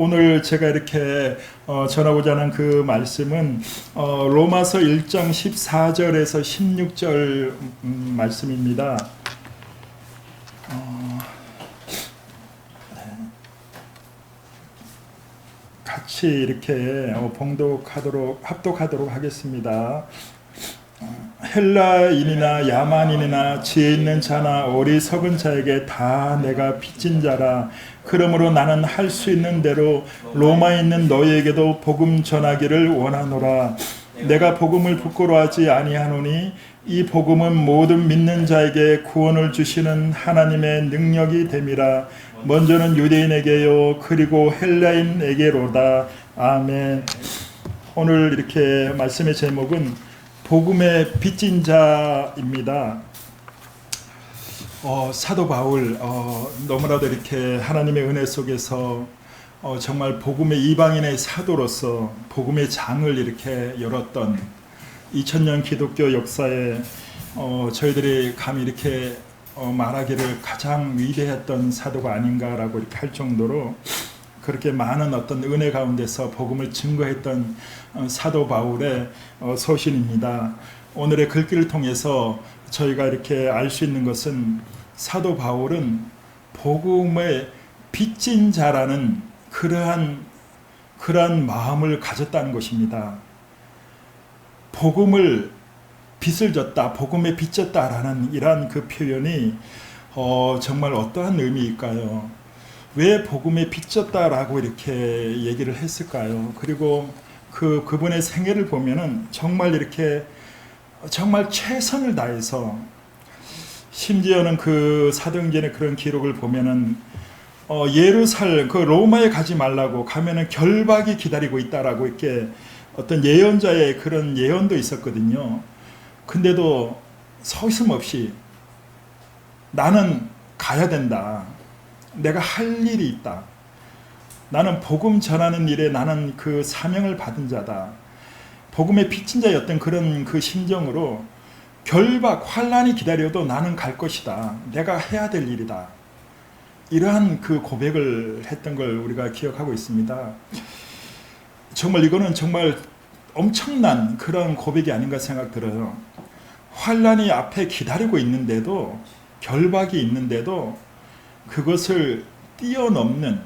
오늘 제가 이렇게 전하고자 하는 그 말씀은 로마서 1장 14절에서 16절 말씀입니다. 같이 이렇게 합독하도록 하겠습니다. 헬라인이나 야만인이나 지혜 있는 자나 어리석은 자에게 다 내가 빚진 자라. 그러므로 나는 할 수 있는 대로 로마에 있는 너희에게도 복음 전하기를 원하노라. 내가 복음을 부끄러워하지 아니하노니 이 복음은 모든 믿는 자에게 구원을 주시는 하나님의 능력이 됨이라. 먼저는 유대인에게요 그리고 헬라인에게로다. 아멘. 오늘 이렇게 말씀의 제목은 복음의 빚진 자입니다. 사도 바울 너무나도 이렇게 하나님의 은혜 속에서 정말 복음의 이방인의 사도로서 복음의 장을 이렇게 열었던 2000년 기독교 역사에 저희들이 감히 이렇게 말하기를 가장 위대했던 사도가 아닌가라고 이렇게 할 정도로 그렇게 많은 어떤 은혜 가운데서 복음을 증거했던 사도 바울의 서신입니다. 오늘의 글귀를 통해서 저희가 이렇게 알 수 있는 것은 사도 바울은 복음의 빚진 자라는 그러한 마음을 가졌다는 것입니다. 복음을 빚을 졌다, 복음에 빚졌다라는 이러한 그 표현이 정말 어떠한 의미일까요? 왜 복음에 빚졌다라고 이렇게 얘기를 했을까요? 그리고 그분의 생애를 보면은 정말 이렇게 정말 최선을 다해서, 심지어는 그 사도행전의 그런 기록을 보면은 예루살렘 그 로마에 가지 말라고 가면은 결박이 기다리고 있다라고 이렇게 어떤 예언자의 그런 예언도 있었거든요. 근데도 서슴없이 나는 가야 된다. 내가 할 일이 있다. 나는 복음 전하는 일에 나는 그 사명을 받은 자다. 복음의 빚진 자였던 그런 그 심정으로 결박, 환난이 기다려도 나는 갈 것이다. 내가 해야 될 일이다. 이러한 그 고백을 했던 걸 우리가 기억하고 있습니다. 정말 이거는 정말 엄청난 그런 고백이 아닌가 생각 들어요. 환난이 앞에 기다리고 있는데도, 결박이 있는데도 그것을 뛰어넘는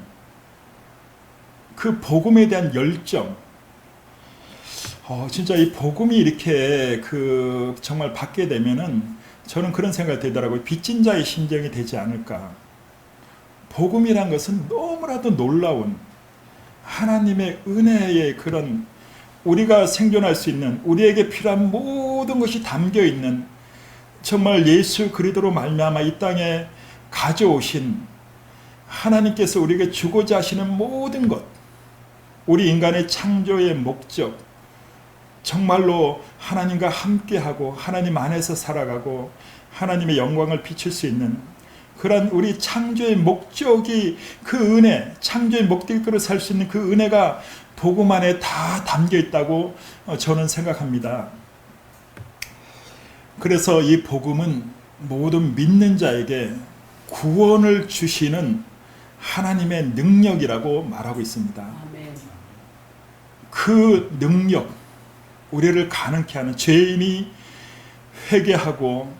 그 복음에 대한 열정, 진짜 이 복음이 이렇게 정말 받게 되면은 저는 그런 생각이 들더라고요. 빚진 자의 심정이 되지 않을까. 복음이란 것은 너무나도 놀라운 하나님의 은혜의 그런, 우리가 생존할 수 있는, 우리에게 필요한 모든 것이 담겨 있는, 정말 예수 그리스도로 말미암아 이 땅에 가져오신 하나님께서 우리에게 주고자 하시는 모든 것, 우리 인간의 창조의 목적, 정말로 하나님과 함께하고 하나님 안에서 살아가고 하나님의 영광을 비출 수 있는 그런 우리 창조의 목적이, 그 은혜, 창조의 목적으로 살 수 있는 그 은혜가 복음 안에 다 담겨 있다고 저는 생각합니다. 그래서 이 복음은 모든 믿는 자에게 구원을 주시는 하나님의 능력이라고 말하고 있습니다. 아멘. 그 능력, 우리를 가능케 하는, 죄인이 회개하고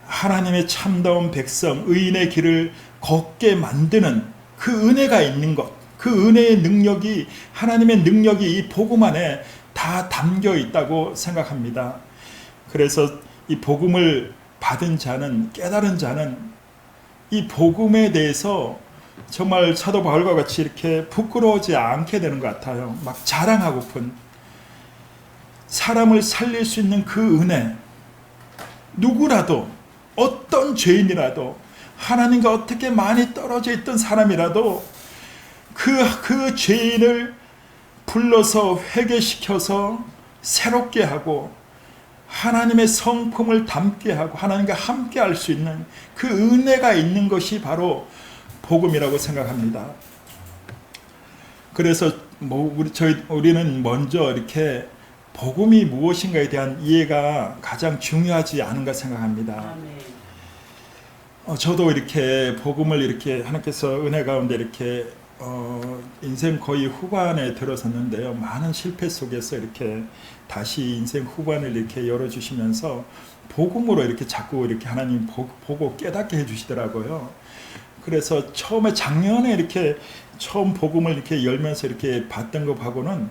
하나님의 참다운 백성, 의인의 길을 걷게 만드는 그 은혜가 있는 것, 그 은혜의 능력이, 하나님의 능력이 이 복음 안에 다 담겨 있다고 생각합니다. 그래서 이 복음을 받은 자는, 깨달은 자는 이 복음에 대해서 정말 사도 바울과 같이 이렇게 부끄러워하지 않게 되는 것 같아요. 막 자랑하고픈, 사람을 살릴 수 있는 그 은혜, 누구라도, 어떤 죄인이라도, 하나님과 어떻게 많이 떨어져 있던 사람이라도 그 죄인을 불러서 회개시켜서 새롭게 하고 하나님의 성품을 담게 하고 하나님과 함께 할 수 있는 그 은혜가 있는 것이 바로 복음이라고 생각합니다. 그래서 우리는 먼저 이렇게 복음이 무엇인가에 대한 이해가 가장 중요하지 않은가 생각합니다. 저도 이렇게 복음을 이렇게 하나님께서 은혜 가운데 이렇게 인생 거의 후반에 들어섰는데요. 많은 실패 속에서 이렇게 다시 인생 후반을 이렇게 열어주시면서 복음으로 이렇게 자꾸 이렇게 하나님 보고 깨닫게 해주시더라고요. 그래서 처음에 작년에 이렇게 처음 복음을 이렇게 열면서 이렇게 봤던 것하고는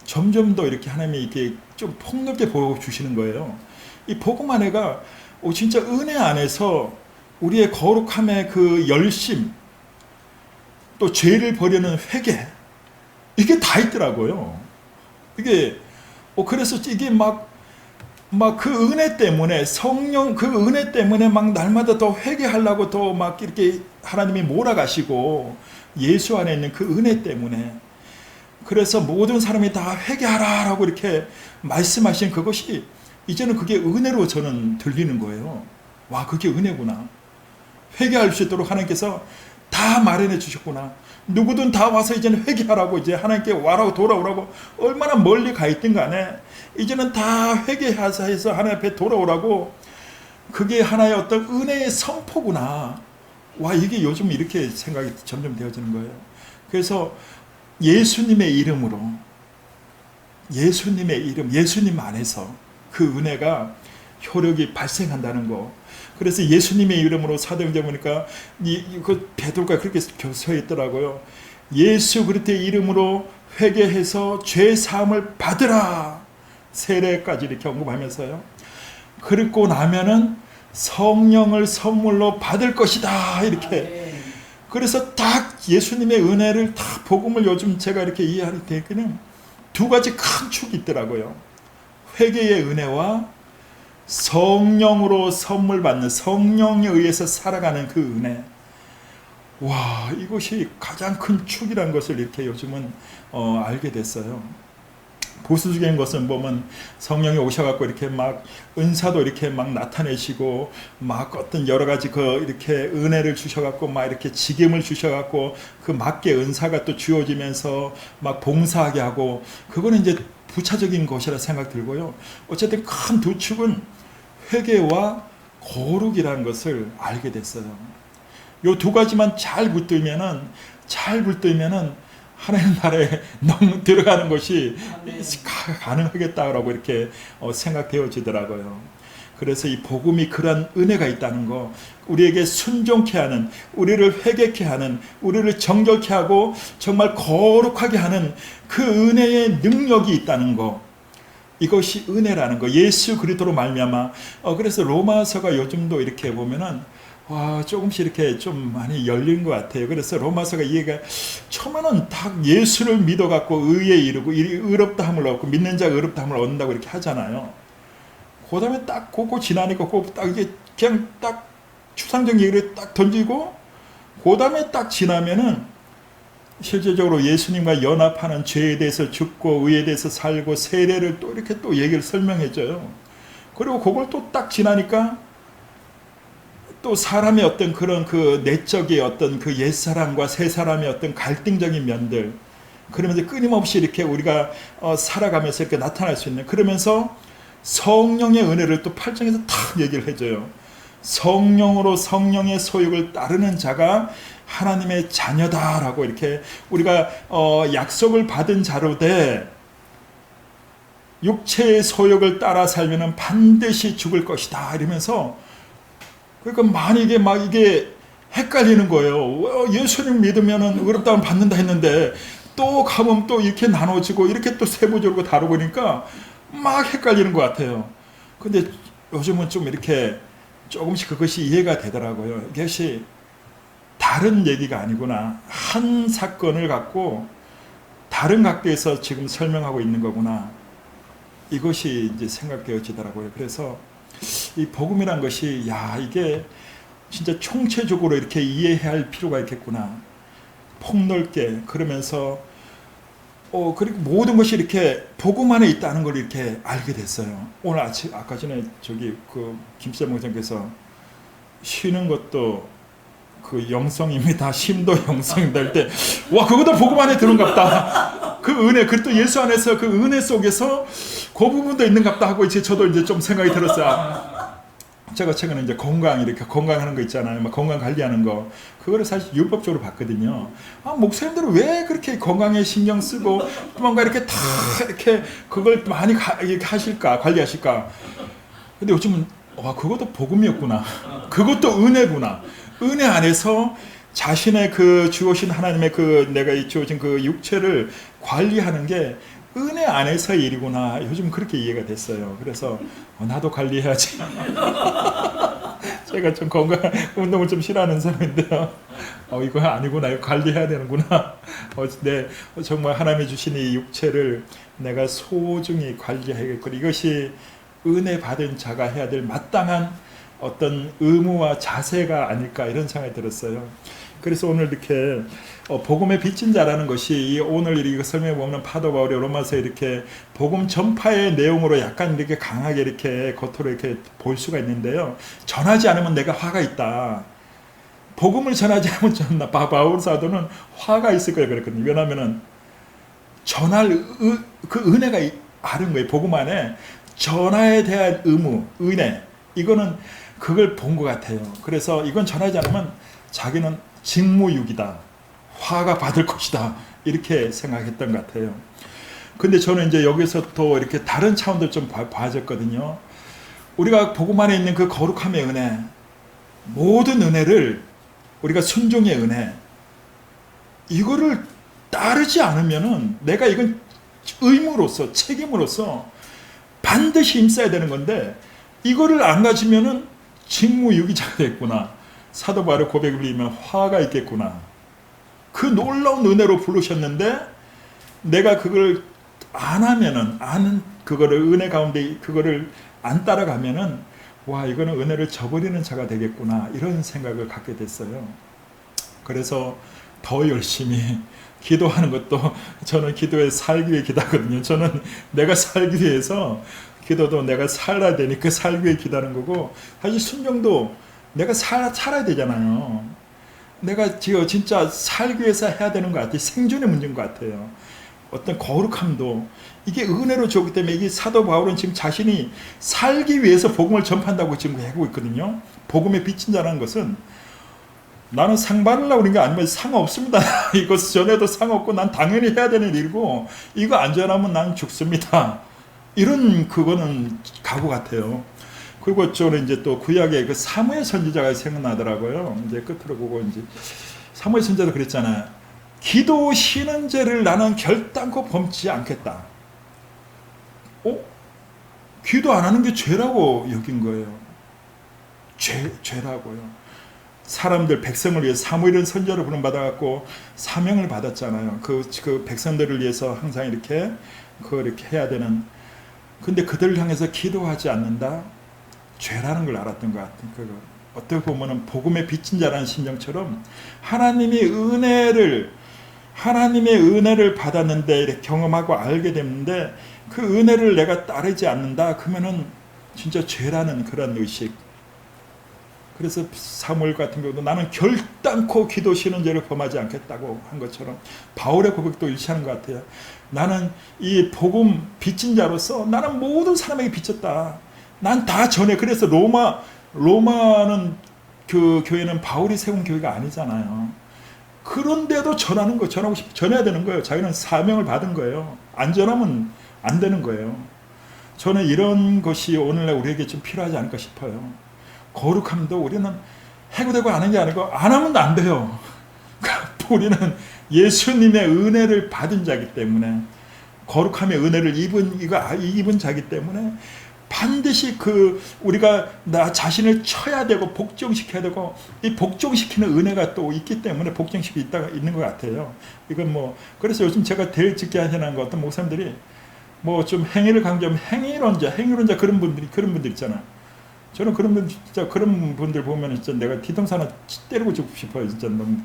점점 더 이렇게 하나님이 이렇게 좀 폭넓게 보여주시는 거예요. 이 복음 안에가 진짜 은혜 안에서 우리의 거룩함의 그 열심, 또 죄를 버리는 회개, 이게 다 있더라고요. 이게 그래서 이게 막 그 은혜 때문에 성령 그 은혜 때문에 막 날마다 더 회개하려고 더 막 이렇게 하나님이 몰아가시고 예수 안에 있는 그 은혜 때문에 그래서 모든 사람이 다 회개하라라고 이렇게 말씀하신 그것이 이제는 그게 은혜로 저는 들리는 거예요. 와, 그게 은혜구나. 회개할 수 있도록 하나님께서 다 마련해 주셨구나. 누구든 다 와서 이제는 회개하라고, 이제 하나님께 와라고 돌아오라고, 얼마나 멀리 가 있든 간에 이제는 다 회개해서 하나님 앞에 돌아오라고, 그게 하나의 어떤 은혜의 선포구나. 와, 이게 요즘 이렇게 생각이 점점 되어지는 거예요. 그래서 예수님의 이름으로, 예수님의 이름, 예수님 안에서 그 은혜가 효력이 발생한다는 거. 그래서 예수님의 이름으로 사도행전 보니까 그 베드로가 그렇게 서 있더라고요. 예수 그리스도의 이름으로 회개해서 죄 사함을 받으라. 세례까지 이렇게 언급하면서요. 그리고 나면은 성령을 선물로 받을 것이다. 이렇게. 그래서 딱 예수님의 은혜를 다 복음을 요즘 제가 이렇게 이해할 때는 두 가지 큰 축이 있더라고요. 회개의 은혜와 성령으로 선물 받는, 성령에 의해서 살아가는 그 은혜. 와, 이것이 가장 큰 축이라는 것을 이렇게 요즘은 알게 됐어요. 보수적인 것은 보면 성령이 오셔갖고 이렇게 막 은사도 이렇게 막 나타내시고 막 어떤 여러 가지 그 이렇게 은혜를 주셔갖고 막 이렇게 직임을 주셔갖고 그 맞게 은사가 또 주어지면서 막 봉사하게 하고, 그거는 이제 부차적인 것이라 생각 들고요. 어쨌든 큰 두 축은 회개와 거룩이라는 것을 알게 됐어요. 요 두 가지만 잘 붙들면은 하나님 나라에 너무 들어가는 것이 가능하겠다라고 이렇게 생각되어지더라고요. 그래서 이 복음이 그런 은혜가 있다는 거, 우리에게 순종케 하는, 우리를 회개케 하는, 우리를 정결케 하고 정말 거룩하게 하는 그 은혜의 능력이 있다는 거, 이것이 은혜라는 거. 예수 그리스도로 말미암아. 그래서 로마서가 요즘도 이렇게 보면은 조금씩 이렇게 좀 많이 열린 것 같아요. 그래서 로마서가 이해가 처음에는 딱 예수를 믿어갖고 의에 이르고 의롭다함을 얻고 믿는 자가 의롭다함을 얻는다고 이렇게 하잖아요. 그 다음에 딱 그거 지나니까 딱 이게 그냥 딱 추상적 얘기를 딱 던지고, 그 다음에 딱 지나면은 실제적으로 예수님과 연합하는 죄에 대해서 죽고 의에 대해서 살고 세례를 또 이렇게 또 얘기를 설명해줘요. 그리고 그걸 또 딱 지나니까 또 사람의 어떤 그런 그 내적의 어떤 그 옛사람과 새사람의 어떤 갈등적인 면들, 그러면서 끊임없이 이렇게 우리가 살아가면서 이렇게 나타날 수 있는, 그러면서 성령의 은혜를 또 8장에서 탁 얘기를 해줘요. 성령으로 성령의 소욕을 따르는 자가 하나님의 자녀다라고 이렇게 우리가 약속을 받은 자로되 육체의 소욕을 따라 살면은 반드시 죽을 것이다 이러면서, 그러니까 만약에 막 이게 헷갈리는 거예요. 예수님 믿으면은 의롭다함을 받는다 했는데 또 가면 또 이렇게 나눠지고 이렇게 또 세부적으로 다루고 그러니까 막 헷갈리는 것 같아요. 근데 요즘은 좀 이렇게 조금씩 그것이 이해가 되더라고요. 이것이 다른 얘기가 아니구나. 한 사건을 갖고 다른 각도에서 지금 설명하고 있는 거구나. 이것이 이제 생각되어지더라고요. 그래서 이 복음이란 것이 이게 진짜 총체적으로 이렇게 이해해야 할 필요가 있겠구나. 폭넓게. 그러면서 그리고 모든 것이 이렇게 복음 안에 있다는 걸 이렇게 알게 됐어요. 오늘 아까 전에 김수자 목사님께서 쉬는 것도 그 영성입니다. 쉼도 영성입니다. 할 때, 그것도 복음 안에 들은갑다. 그 은혜, 그리고 예수 안에서 그 은혜 속에서 그 부분도 있는갑다 하고 저도 이제 좀 생각이 들었어요. 제가 최근에 이제 건강 이렇게 건강하는 거 있잖아요. 막 건강 관리하는 거 그거를 사실 율법적으로 봤거든요. 아, 목사님들은 왜 그렇게 건강에 신경 쓰고 뭔가 이렇게 다 이렇게 그걸 많이 이렇게 하실까 관리하실까? 근데 요즘은 와 그것도 복음이었구나. 그것도 은혜구나. 은혜 안에서 자신의 그 주오신 하나님의 그 내가 주어진 그 육체를 관리하는 게 은혜 안에서의 일이구나. 요즘 그렇게 이해가 됐어요. 그래서 나도 관리해야지. 제가 좀 건강 운동을 좀 싫어하는 사람인데요. 이거 아니구나. 이거 관리해야 되는구나. 네, 정말 하나님이 주신 이 육체를 내가 소중히 관리해야겠고 이것이 은혜 받은 자가 해야 될 마땅한 어떤 의무와 자세가 아닐까 이런 생각이 들었어요. 그래서 오늘 이렇게 복음의 빚진 자라는 것이 오늘 이렇게 설명해 보면 파도 바울이 로마서 이렇게 복음 전파의 내용으로 약간 이렇게 강하게 이렇게 겉으로 이렇게 볼 수가 있는데요. 전하지 않으면 내가 화가 있다. 복음을 전하지 않으면 바울 사도는 화가 있을 거예요. 그랬거든요. 왜냐하면은 전할 그 은혜가 아는 거예요. 복음 안에 전하에 대한 의무, 은혜 이거는 그걸 본 것 같아요. 그래서 이건 전하지 않으면 자기는 직무유기다. 화가 받을 것이다. 이렇게 생각했던 것 같아요. 근데 저는 이제 여기서 또 이렇게 다른 차원들 좀 봐졌거든요. 우리가 복음 안에 있는 그 거룩함의 은혜, 모든 은혜를 우리가 순종의 은혜, 이거를 따르지 않으면은 내가 이건 의무로서, 책임으로서 반드시 힘써야 되는 건데, 이거를 안 가지면은 직무유기자가 됐구나. 사도 바울의 고백을 읽으면 화가 있겠구나. 그 놀라운 은혜로 부르셨는데 내가 그걸 안 하면은 그거를 은혜 가운데 그거를 안 따라가면은 와 이거는 은혜를 저버리는 자가 되겠구나 이런 생각을 갖게 됐어요. 그래서 더 열심히 기도하는 것도 저는 기도에 살기 위해 기도하거든요. 저는 내가 살기 위해서 기도도 내가 살아야 되니까 살기 위해 기도하는 거고 사실 순종도 내가 살아야 되잖아요. 내가 진짜 살기 위해서 해야 되는 것 같아요. 생존의 문제인 것 같아요. 어떤 거룩함도 이게 은혜로 주었기 때문에 이게 사도 바울은 지금 자신이 살기 위해서 복음을 전파한다고 지금 하고 있거든요. 복음에 비친 자라는 것은 나는 상 받으려고 그런 게 아니면 상 없습니다. 이것 전에도 상 없고 난 당연히 해야 되는 일이고 이거 안 전하면 난 죽습니다. 이런 그거는 각오 같아요. 그리고 저는 이제 또 구약의 그 사무엘 선지자가 생각나더라고요. 이제 끝으로 보고 이제 사무엘 선지자도 그랬잖아요. 기도 쉬는 죄를 나는 결단코 범치 않겠다. 기도 안 하는 게 죄라고 여긴 거예요. 죄라고요. 사람들 백성을 위해 사무엘은 선지자로 부름받아갖고 사명을 받았잖아요. 그 백성들을 위해서 항상 이렇게 이렇게 해야 되는. 근데 그들을 향해서 기도하지 않는다. 죄라는 걸 알았던 것 같아요. 그거 어떻게 보면은 복음의 빚진 자라는 심정처럼 하나님의 은혜를 받았는데 이렇게 경험하고 알게 됐는데 그 은혜를 내가 따르지 않는다. 그러면은 진짜 죄라는 그런 의식. 그래서 사무엘 같은 경우도 나는 결단코 기도 쉬는 죄를 범하지 않겠다고 한 것처럼 바울의 고백도 일치하는 것 같아요. 나는 이 복음 빚진 자로서 나는 모든 사람에게 빚졌다. 난 다 전해. 그래서 로마는 그 교회는 바울이 세운 교회가 아니잖아요. 그런데도 전하고 싶어 전해야 되는 거예요. 자기는 사명을 받은 거예요. 안 전하면 안 되는 거예요. 저는 이런 것이 오늘날 우리에게 좀 필요하지 않을까 싶어요. 거룩함도 우리는 해고되고 하는 게 아니고 안 하면 안 돼요. 우리는 예수님의 은혜를 받은 자기 때문에 거룩함의 은혜를 입은 자기 때문에 반드시 우리가 나 자신을 쳐야 되고 복종시켜야 되고 이 복종시키는 은혜가 또 있기 때문에 복종시키고 있는 것 같아요. 이건 그래서 요즘 제가 대일 짓게 하시는 거 어떤 목사님들이 좀 행위를 강조하면 행위론자 그런 분들 있잖아. 저는 그런 분들 보면 진짜 내가 뒤통수 하나 때리고 싶어요. 진짜 너무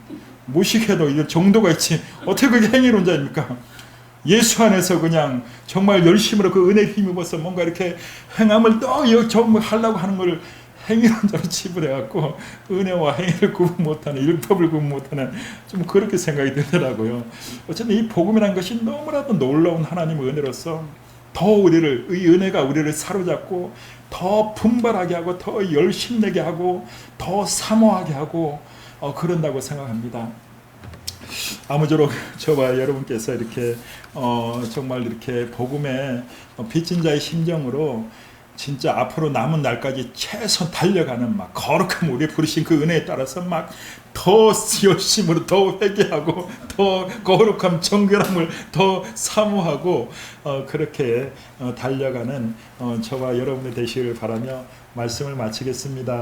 무식해도 이런 정도가 있지. 어떻게 그게 행위론자입니까? 예수 안에서 그냥 정말 열심으로 그 은혜에 힘입어서 뭔가 이렇게 행함을 또 하려고 하는 걸 행위론자로 치부해갖고 은혜와 행위를 구분 못하는 율법을 구분 못하는 좀 그렇게 생각이 들더라고요. 어쨌든 이 복음이라는 것이 너무나도 놀라운 하나님의 은혜로서 더 이 은혜가 우리를 사로잡고 더 분발하게 하고 더 열심내게 하고 더 사모하게 하고 그런다고 생각합니다. 아무쪼록 저와 여러분께서 이렇게 정말 이렇게 복음의 빚진 자의 심정으로 진짜 앞으로 남은 날까지 최선 달려가는 막 거룩한 우리 부르신 그 은혜에 따라서 막 더 열심으로 더 회개하고 더 거룩함 정결함을 더 사모하고 그렇게 달려가는 저와 여러분이 되시길 바라며 말씀을 마치겠습니다.